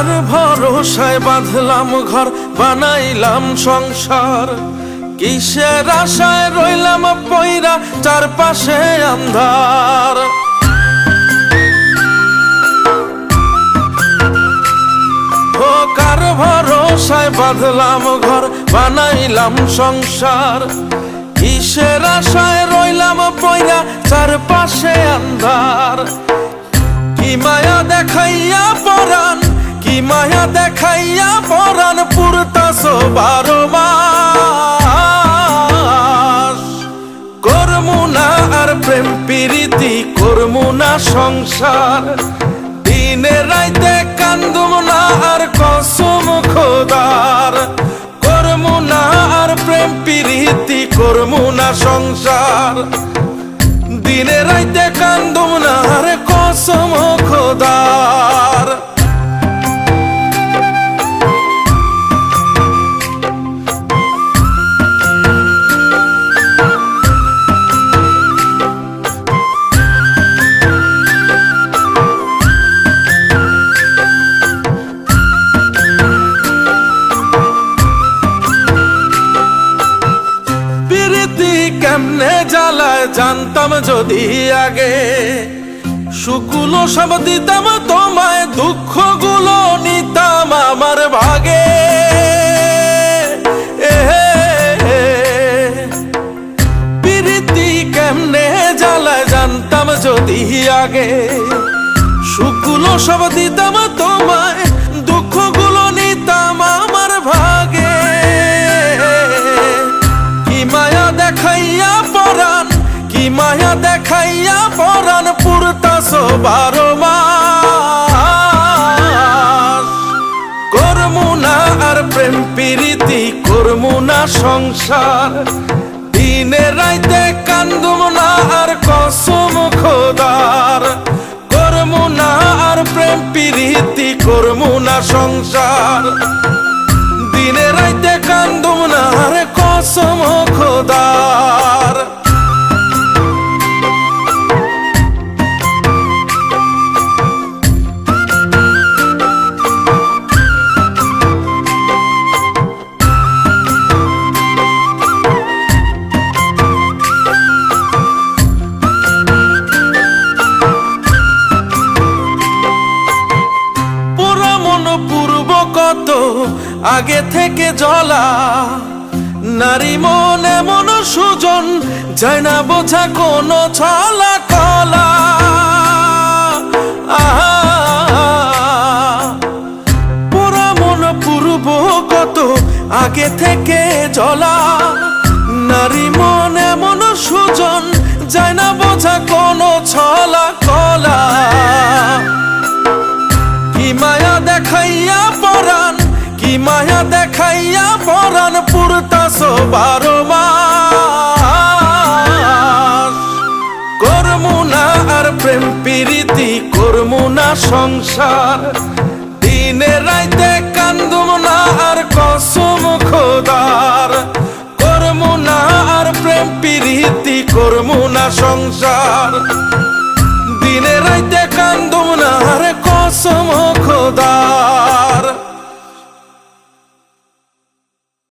কার ভরসায় বাঁধলাম ঘর, বানাইলাম সংসার, কিসের আশায় রইলাম পইরা চারপাশে আন্ধার। ও কার ভরসায় বাঁধলাম ঘর, বানাইলাম সংসার, কিসের আশায় রইলাম পইরা চারপাশে আন্ধার। কি মায়া দেখাইয়া পরাণ, কি মায়া দেখাইয়া পরাণ পুরতাছ 12 মাস। করমু না আর প্রেম প্রীতি, করমু না সংসার, দিনে রাইতে কান্দুম না আর কসম খোদার। করমু না আর প্রেম প্রীতি, করমু না সংসার, দিনে রাইতে কান্দুম না আর কসম খোদার। কেমনে জ্বালায় জানতাম যদি আগে, সুখগুলো সব দিতাম তোমায়, দুঃখগুলো নিতাম আমার ভাগে। প্রীতি কেমনে জ্বালায় জানতাম যদি আগে, সুখগুলো সব দিতাম তোমায়, দুঃখগুলো নিতাম আমার ভাগে। কি মায়া দেখাইয়া পরাণ, কি মায়া দেখাইয়া পরাণ পুরতাছ 12 মাস। করমু না আর প্রেম প্রীতি, করমু না সংসার, দিনে রাইতে কান্দুম না আর কসম খোদার। করমু না আর প্রেম প্রীতি, করমু না সংসার, দিনে রাইতে কান্দুম না আর কসম খোদার। পুরা মন পূর্ব কত আগে থেকে জ্বলা, নারী মন এমন সুজন যায় না বোঝা কোনো ছলা কলা। পুরা মন পূর্ব কত আগে থেকে জ্বলা, নারী মন এমন সুজন যায় না বোঝা কোনো ছলা কলা। কি মায়া দেখাইয়া পরাণ, কি মায়া দেখাইয়া পরাণ পুরতাছ 12 মাস। করমু না আর প্রেম প্রীতি, করমু না সংসার, দিনে রাইতে কান্দুম না আর কসম খোদার। করমু না আর প্রেম প্রীতি, করমু না সংসার,